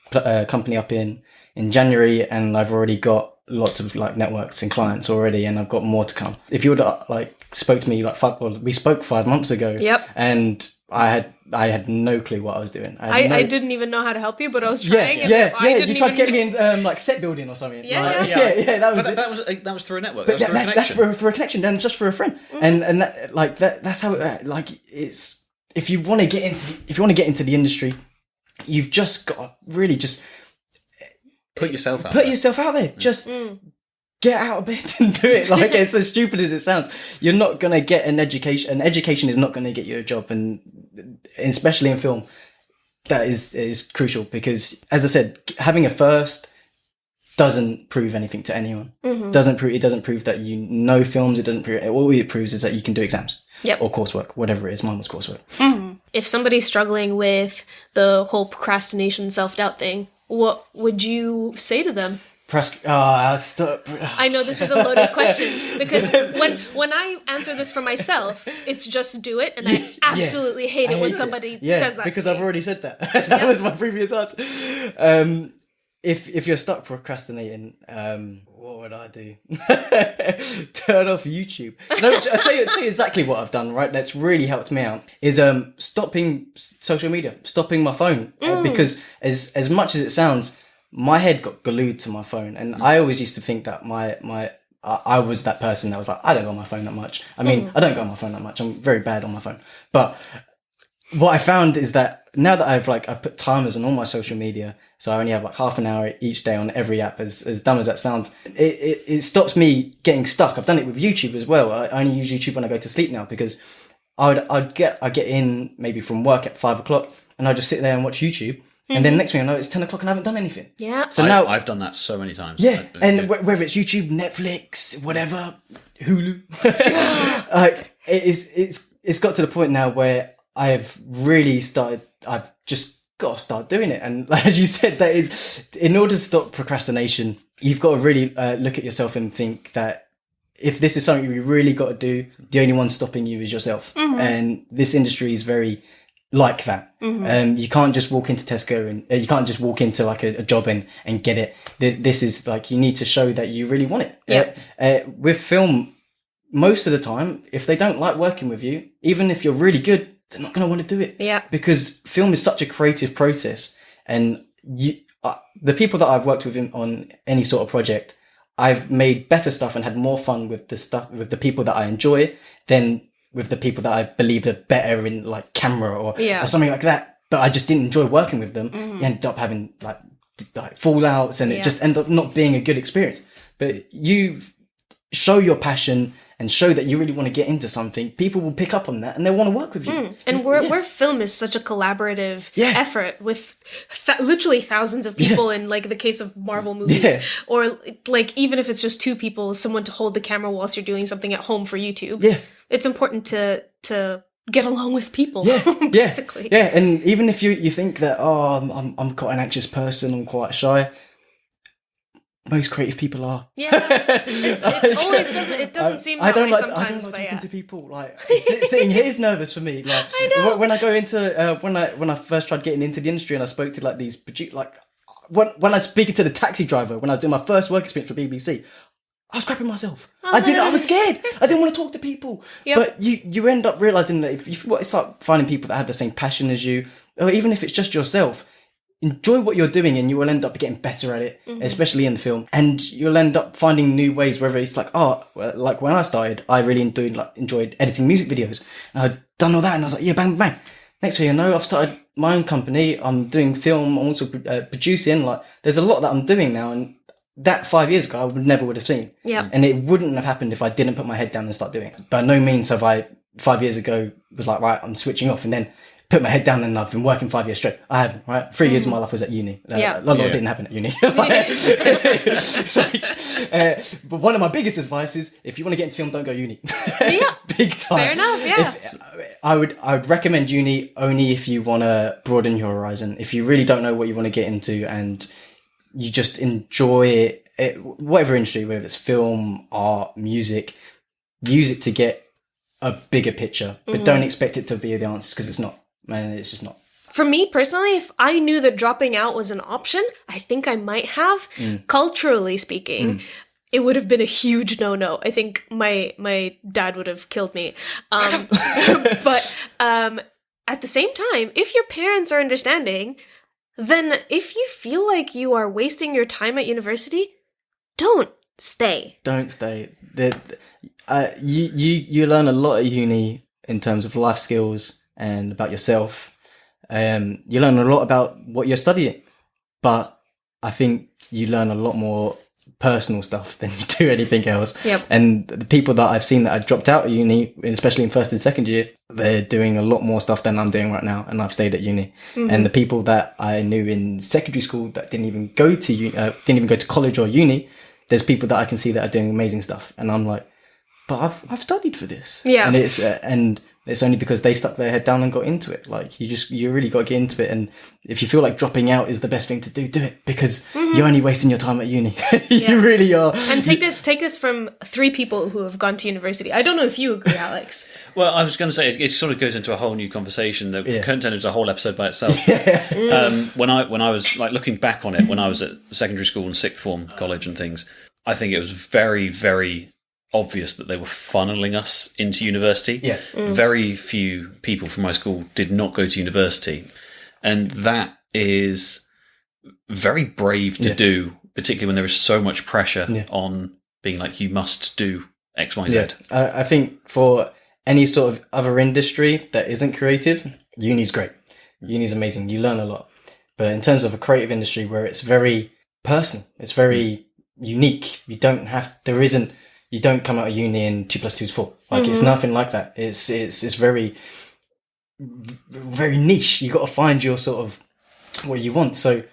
Speaker 3: company up in January, and I've already got lots of like networks and clients already, and I've got more to come. If you would like spoke to me we spoke 5 months ago.
Speaker 1: Yep.
Speaker 3: And I had no clue what I was doing.
Speaker 1: I didn't even know how to help you, but I was trying.
Speaker 3: You tried to get me in like set building or something. That was it.
Speaker 2: That was through a network.
Speaker 3: But that's for a connection, and just for a friend. And that's how it's. If you want to get into the industry, you've just got to really just
Speaker 2: put yourself out
Speaker 3: there. Just get out of bed and do it. Like, it's as stupid as it sounds. You're not going to get an education. An education is not going to get you a job. And especially in film, that is crucial, because, as I said, having a first doesn't prove anything to anyone. Mm-hmm. It doesn't prove that you know films. It doesn't prove, all it proves is that you can do exams.
Speaker 1: Yep.
Speaker 3: Or coursework, whatever it is. Mine was coursework.
Speaker 1: Mm-hmm. If somebody's struggling with the whole procrastination, self-doubt thing, what would you say to them?
Speaker 3: Stop.
Speaker 1: I know this is a loaded question because when I answer this for myself, it's just do it, and I absolutely hate it when somebody says that.
Speaker 3: Because
Speaker 1: to
Speaker 3: I've
Speaker 1: me.
Speaker 3: already said that. That was my previous answer. If you're stuck procrastinating, what would I do? Turn off YouTube. No, I'll tell you exactly what I've done, right? That's really helped me out is stopping social media, stopping my phone. Because as much as it sounds, my head got glued to my phone. And I always used to think that I was that person that was like, I don't go on my phone that much. I mean, I don't go on my phone that much. I'm very bad on my phone. But what I found is that now that I've put timers on all my social media, so I only have like half an hour each day on every app, as dumb as that sounds, it stops me getting stuck. I've done it with YouTube as well. I only use YouTube when I go to sleep now because I'd get in maybe from work at 5 o'clock and I'd just sit there and watch YouTube. And then next thing I know, it's 10 o'clock and I haven't done anything.
Speaker 1: Yeah.
Speaker 2: So now I've done that so many times.
Speaker 3: Yeah. And whether it's YouTube, Netflix, whatever, Hulu, it's got to the point now where I've just got to start doing it. And as you said, that is, in order to stop procrastination, you've got to really look at yourself and think that if this is something you really got to do, the only one stopping you is yourself. And this industry is very like that. You can't just walk into Tesco and you can't just walk into like a job and get it. This is like, you need to show that you really want it. With film, most of the time, if they don't like working with you, even if you're really good, they're not going to want to do it.
Speaker 1: Yeah.
Speaker 3: Because film is such a creative process, and the people that I've worked with on any sort of project, I've made better stuff and had more fun with the people that I enjoy than with the people that I believe are better in like camera or something like that. But I just didn't enjoy working with them. You end up having like fallouts, and it just ended up not being a good experience. But you show your passion and show that you really want to get into something, people will pick up on that and they'll want to work with you.
Speaker 1: And where film is such a collaborative effort with literally thousands of people in like the case of Marvel movies, or like even if it's just two people, someone to hold the camera whilst you're doing something at home for YouTube. Yeah. It's important to get along with people. Basically.
Speaker 3: Yeah. And even if you think that, I'm quite an anxious person, I'm quite shy, most creative people are.
Speaker 1: Yeah, it always doesn't. It doesn't seem that way sometimes.
Speaker 3: I don't like talking to people. Like sitting here is nervous for me. Like
Speaker 1: I know.
Speaker 3: When I go into when I first tried getting into the industry and I spoke to like these when I speak to the taxi driver when I was doing my first work experience for BBC, I was crapping myself. I was scared. I didn't want to talk to people. But you end up realizing that if you start finding people that have the same passion as you, or even if it's just yourself, enjoy what you're doing and you will end up getting better at it, especially in the film. And you'll end up finding new ways, whether it's like, like when I started, I really enjoyed editing music videos. And I'd done all that and I was like, yeah, bang, bang. Next thing you know, I've started my own company. I'm doing film. I'm also producing. Like, there's a lot that I'm doing now. And that 5 years ago, I never would have seen.
Speaker 1: Yeah.
Speaker 3: And it wouldn't have happened if I didn't put my head down and start doing it. By no means have I, 5 years ago, was like, right, I'm switching off and then put my head down and I've been working 5 years straight. I haven't, right? 3 years of my life was at uni. A lot didn't happen at uni. But one of my biggest advice is, if you want to get into film, don't go uni.
Speaker 1: Yeah.
Speaker 3: Big time.
Speaker 1: Fair enough,
Speaker 3: I would recommend uni only if you want to broaden your horizon. If you really don't know what you want to get into and you just enjoy it, whatever industry, whether it's film, art, music, use it to get a bigger picture, but don't expect it to be the answers, because it's not. Man, it's just not.
Speaker 1: For me personally, if I knew that dropping out was an option, I think I might have. Culturally speaking, it would have been a huge no-no. I think my dad would have killed me. But at the same time, if your parents are understanding, then if you feel like you are wasting your time at university, don't stay.
Speaker 3: Don't stay. You learn a lot at uni in terms of life skills and about yourself. You learn a lot about what you're studying, but I think you learn a lot more personal stuff than you do anything else.
Speaker 1: Yep.
Speaker 3: And the people that I've seen that I dropped out of uni, especially in first and second year, they're doing a lot more stuff than I'm doing right now, and I've stayed at uni. And the people that I knew in secondary school that didn't even go to college or uni, there's people that I can see that are doing amazing stuff, and I'm like, but I've studied for this.
Speaker 1: Yeah.
Speaker 3: And it's and it's only because they stuck their head down and got into it. Like you really got to get into it. And if you feel like dropping out is the best thing to do, do it, because you're only wasting your time at uni. You really are.
Speaker 1: And take this from 3 people who have gone to university. I don't know if you agree, Alex.
Speaker 2: Well, I was going to say it sort of goes into a whole new conversation that couldn't turn into a whole episode by itself. When I was like looking back on it, when I was at secondary school and sixth form college and things, I think it was very, very obvious that they were funneling us into university. Very few people from my school did not go to university, and that is very brave to do, particularly when there is so much pressure on being like, you must do X, Y, Z.
Speaker 3: I think for any sort of other industry that isn't creative, uni's great. Uni's amazing. You learn a lot. But in terms of a creative industry where it's very personal, it's very unique, you don't come out of uni and 2 + 2 is 4. Like it's nothing like that. It's very, very niche. You got to find your sort of what you want. So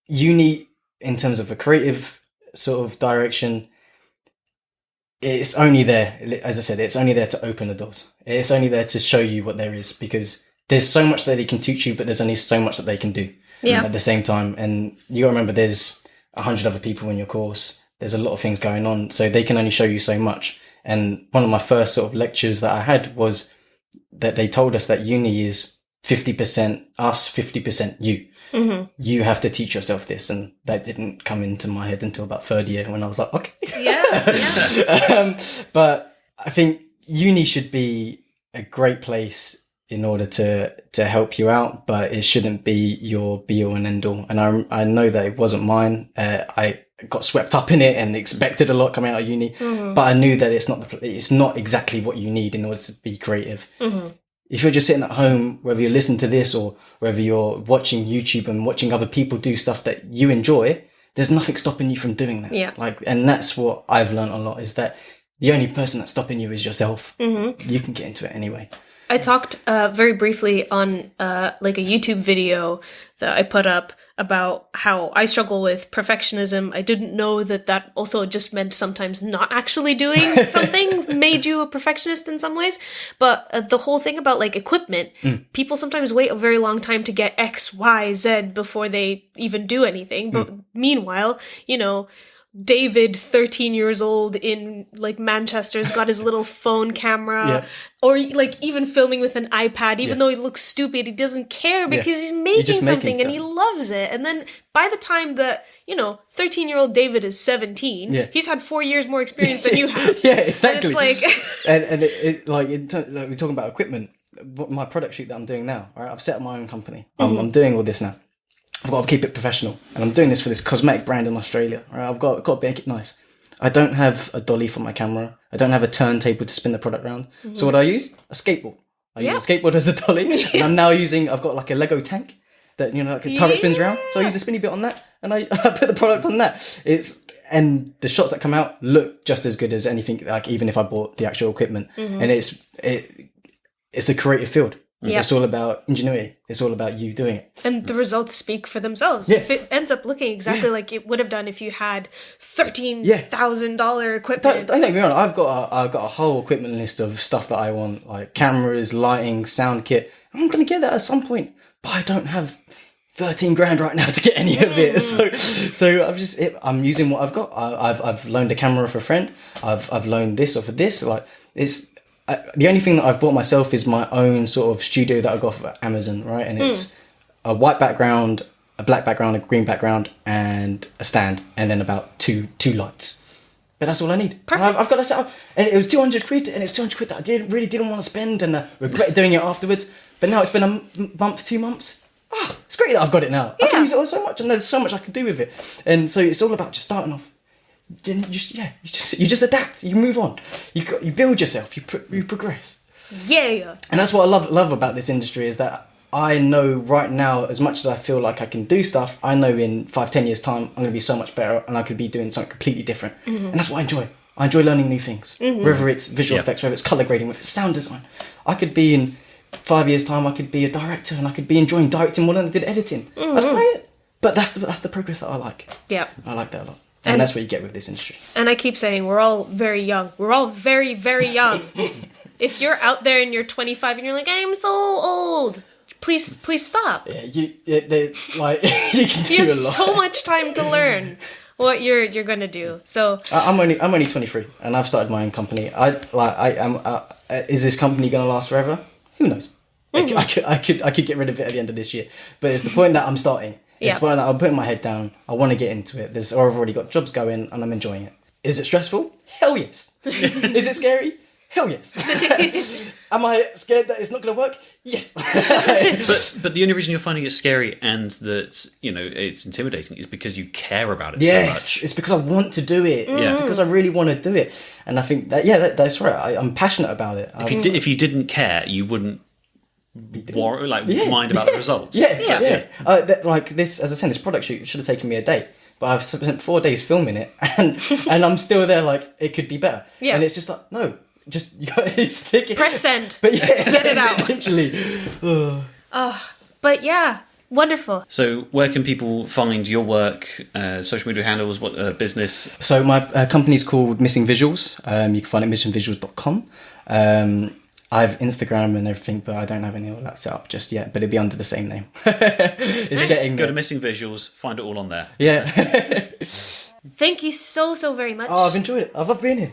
Speaker 3: uni, in terms of a creative sort of direction, it's only there. As I said, it's only there to open the doors. It's only there to show you what there is, because there's so much that they can teach you, but there's only so much that they can do at the same time. And you got to remember, there's 100 other people in your course. There's a lot of things going on, so they can only show you so much. And one of my first sort of lectures that I had was that they told us that uni is 50% us, 50% you. You have to teach yourself this, and that didn't come into my head until about third year, when I was like, okay. But I think uni should be a great place in order to help you out, but it shouldn't be your be all and end all. And I know that it wasn't mine. I got swept up in it and expected a lot coming out of uni, but I knew that it's not exactly what you need in order to be creative. If you're just sitting at home, whether you're listening to this or whether you're watching YouTube and watching other people do stuff that you enjoy, there's nothing stopping you from doing that. And that's what I've learned a lot, is that the only person that's stopping you is yourself. You can get into it anyway.
Speaker 1: I talked very briefly on like a YouTube video that I put up about how I struggle with perfectionism. I didn't know that also just meant sometimes not actually doing something made you a perfectionist in some ways. But the whole thing about like equipment, people sometimes wait a very long time to get X, Y, Z before they even do anything. But meanwhile, David, 13 years old in like Manchester's got his little phone camera, or like even filming with an iPad, even though he looks stupid, he doesn't care because he's making something and he loves it. And then by the time that, 13-year-old David is 17, he's had 4 years more experience than you have.
Speaker 3: Exactly.
Speaker 1: And it's like,
Speaker 3: we're talking about equipment. My product shoot that I'm doing now, all right? I've set up my own company. I'm doing all this now. I've got to keep it professional, and I'm doing this for this cosmetic brand in Australia. Right? I've got to make it nice. I don't have a dolly for my camera. I don't have a turntable to spin the product around. So what do I use? A skateboard. I use a skateboard as the dolly, and I'm now I've got like a Lego tank that, like a turret spins around. So I use the spinny bit on that, and I put the product on that. And the shots that come out look just as good as anything, like even if I bought the actual equipment. And it's a creative field. It's all about ingenuity. It's all about you doing it.
Speaker 1: And the results speak for themselves. If it ends up looking exactly like it would have done if you had $13,000 equipment.
Speaker 3: Don't get me wrong. I've got a whole equipment list of stuff that I want, like cameras, lighting, sound kit. I'm going to get that at some point, but I don't have 13 grand right now to get any of it. So I'm using what I've got. I've loaned a camera for a friend. I've loaned this or for this. The only thing that I've bought myself is my own sort of studio that I got off Amazon, right? And it's a white background, a black background, a green background, and a stand, and then about two lights. But that's all I need.
Speaker 1: Perfect.
Speaker 3: I've got that set up, and it was 200 quid, and it's 200 quid that I really didn't want to spend, and I regret doing it afterwards. But now it's been a month, 2 months. It's great that I've got it now. I can use it all so much, and there's so much I can do with it. And so it's all about just starting off. You just adapt. You move on. You build yourself. You progress.
Speaker 1: Yeah.
Speaker 3: And that's what I love about this industry, is that I know right now, as much as I feel like I can do stuff, I know in 5-10 years time I'm going to be so much better, and I could be doing something completely different. And that's what I enjoy. I enjoy learning new things, whether it's visual effects, whether it's color grading, whether it's sound design. I could be in 5 years time, I could be a director, and I could be enjoying directing more than I did editing. I don't know it, but that's the progress that I like.
Speaker 1: Yeah,
Speaker 3: I like that a lot. And that's what you get with this industry.
Speaker 1: And I keep saying, we're all very young. We're all very, very young. If you're out there and you're 25 and you're like, I'm so old, please stop.
Speaker 3: Yeah, you can do
Speaker 1: You have
Speaker 3: a lot.
Speaker 1: so much time to learn what you're going to do. So
Speaker 3: I'm only 23 and I've started my own company. Is this company going to last forever? Who knows? I could get rid of it at the end of this year. But it's the point that I'm starting. It's the point that I'm putting my head down. I want to get into it. I've already got jobs going and I'm enjoying it. Is it stressful? Hell yes. Is it scary? Hell yes. Am I scared that it's not going to work? Yes.
Speaker 2: but the only reason you're finding it scary and that, you know, it's intimidating is because you care about it so much.
Speaker 3: It's because I want to do it. It's because I really want to do it. And I think that's right. I'm passionate about it.
Speaker 2: If you didn't care, you wouldn't mind about the results.
Speaker 3: Like this, as I said, this product shoot should have taken me a day. But I've spent 4 days filming it and I'm still there like, it could be better. Yeah. And it's just like, no. Just you gotta stick it.
Speaker 1: Press send.
Speaker 3: But
Speaker 1: Get it out.
Speaker 3: Literally.
Speaker 1: But yeah, wonderful.
Speaker 2: So where can people find your work, social media handles, what business?
Speaker 3: So my company's called Missing Visuals. You can find it at missingvisuals.com. I have Instagram and everything, but I don't have any of that set up just yet. But it'll be under the same name. It's
Speaker 2: nice.
Speaker 3: getting
Speaker 2: Go to Missing Visuals, find it all on there.
Speaker 3: Yeah.
Speaker 1: Thank you so very much.
Speaker 3: Oh, I've enjoyed it. I've loved being here.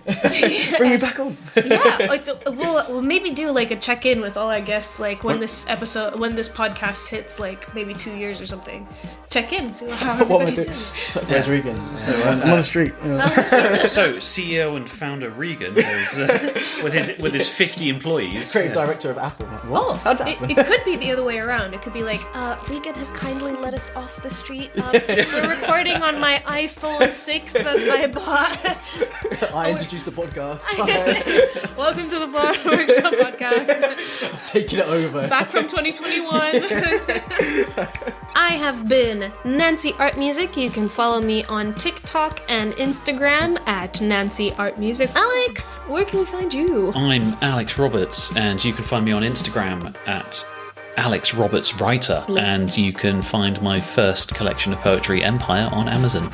Speaker 3: Bring me back on.
Speaker 1: Yeah, we'll maybe do like a check-in with all our guests, like when this podcast hits like maybe 2 years or something. Check in, see how everybody's doing.
Speaker 3: Where's Regan? I'm on the street.
Speaker 2: So CEO and founder Regan is with his 50 employees.
Speaker 3: Creative director of Apple. What?
Speaker 1: Oh,
Speaker 3: How'd that happen?
Speaker 1: it could be the other way around. It could be like, Regan has kindly let us off the street. We're recording on my iPhone 6 that I bought.
Speaker 3: I introduced the podcast.
Speaker 1: Welcome to the Flawed Workshop Podcast.
Speaker 3: I've taken it over.
Speaker 1: Back from 2021. I have been Nancy Art Music. You can follow me on TikTok and Instagram at Nancy Art Music. Alex, where can we find you?
Speaker 2: I'm Alex Roberts, and you can find me on Instagram at Alex Roberts Writer, and you can find my first collection of poetry, Empire, on Amazon.